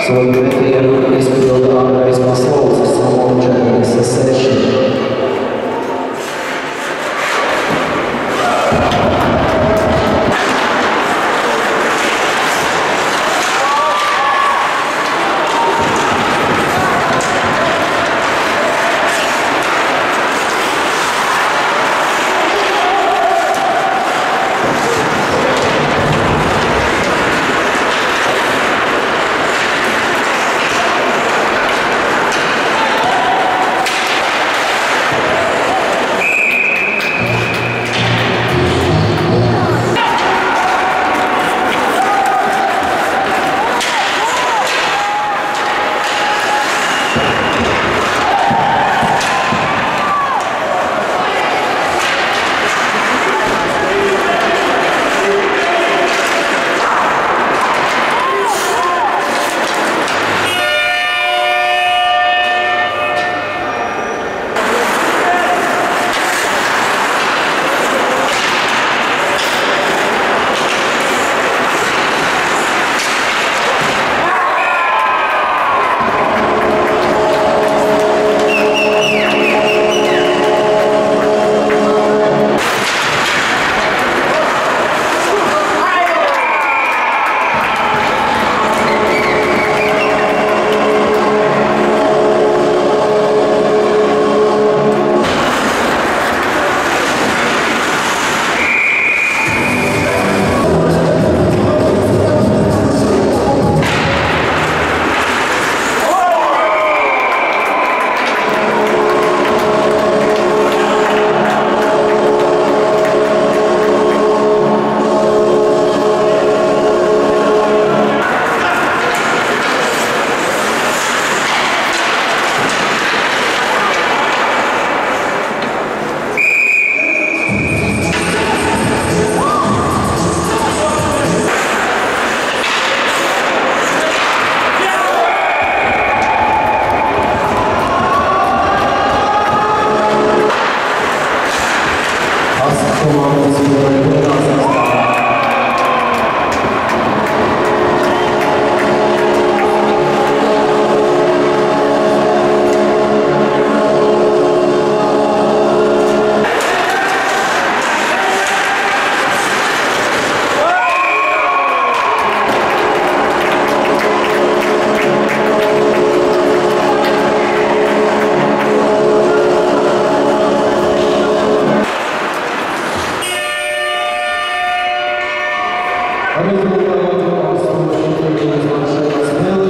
Svoju metienu izpilda Andrejs Maslovs ar savu 46.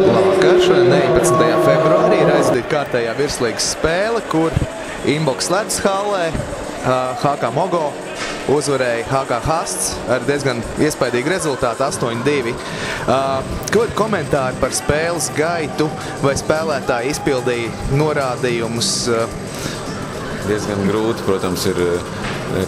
Labvakar, šodien 19. februārī ir aizvadīta kārtējā virslīgas spēle, kur Imboks ledus hallē HK Mogo uzvarēja HK Hasts ar diezgan iespaidīgu rezultātu 8-2. Kādi komentāri par spēles gaitu vai spēlētāji izpildīja norādījumus? Diezgan grūti, protams, ir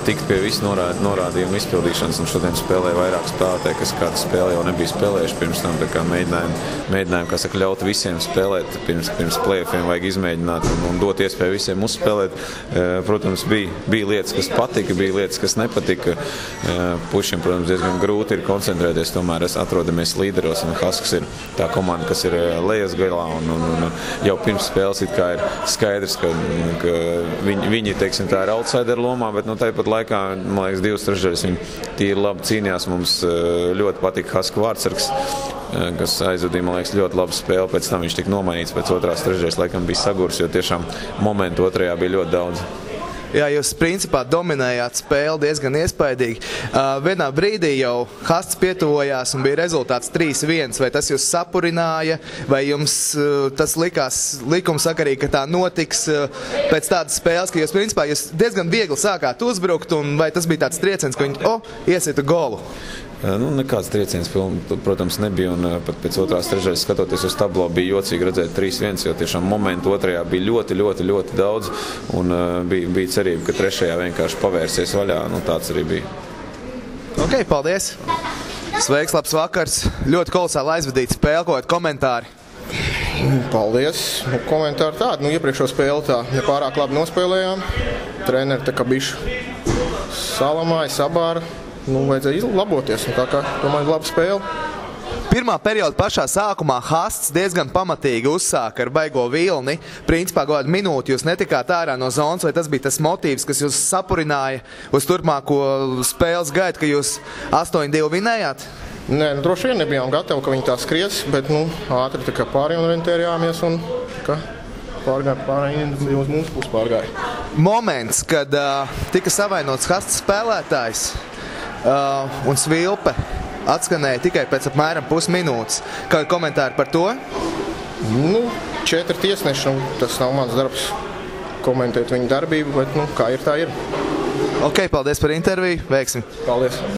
tikt pie visu norādījumu izpildīšanas, un šodien spēlēja vairāk spēlētāji, kas kādu spēli jau nebija spēlējuši pirms tam, tā kā mēģinājumi, kā saka, ļaut visiem spēlēt, pirms play-offiem vajag izmēģināt un dot iespēju visiem uzspēlēt. Protams, bija lietas, kas patika, bija lietas, kas nepatika. Pušiem, protams, diezgan grūti ir koncentrēties, tomēr atrodamies līderos, un Hasks ir tā komanda, kas ir lejas galā, un jau pirms spēles it kā ir skaidrs, ka viņi, teiksim, tā ir outsider lomā, bet tāpat laikā, man liekas, 2 trešdaļas viņi tīri labi cīnījās. Mums ļoti patika Haska vārdsargs, kas aizvadīja, man liekas, ļoti labu spēli. Pēc tam viņš tika nomainīts, pēc 2. trešdaļas laikam bija sagurs, jo tiešām momentu 2. bija ļoti daudz. Jā, jūs principā dominējāt spēli diezgan iespaidīgi. Vienā brīdī jau Hasts pietuvojās un bija rezultāts 3-1. Vai tas jūs sapurināja, vai jums tas likās likumsakarīgi, ka tā notiks pēc tādas spēles, ka jūs principā diezgan viegli sākāt uzbrukt, un vai tas bija tāds trieciens, ka viņi iesita golu? Nekāds trieciens, protams, nebija, un pat pēc 2. trešdaļas skatoties uz tablo bija jocīgi redzēt 3-1, jo tiešām momentu 2. bija ļoti daudz, un bija cerība, ka 3. vienkārši pavērsies vaļā, tāds arī bija. Ok, paldies! Sveiks, labs vakars! Ļoti kolosāli aizvadīta spēle, ko komentāri? Paldies! Komentāri tādi, iepriekšo spēli tā nepārāk labi nospēlējām. Treneri tā kā bišķi salamāja, sabāra. Vajadzēja laboties, un tā kā, domāju, laba spēle. Pirmā perioda pašā sākumā Hasts diezgan pamatīgi uzsāka ar baigo vilni. Principā gadu minūti jūs netikāt ārā no zonas, vai tas bija tas motīvs, kas jūs sapurināja uz turpmāko spēles gaitu, ka jūs 8-2 vinējāt? Nē, droši vien nebijām gatavi, ka viņi tā skries, bet ātri tā kā pārorientējāmies un pārgāja uz mūsu pusi pārgāja. Moments, kad tika savainots Hasts spēlētājs un Svilpe atskanēja tikai pēc apmēram pusminūtes. Kādi komentāri par to? 4 tiesneši, tas nav mans darbs komentēt viņu darbību, bet kā ir, tā ir. Ok, paldies par interviju, veiksim. Paldies.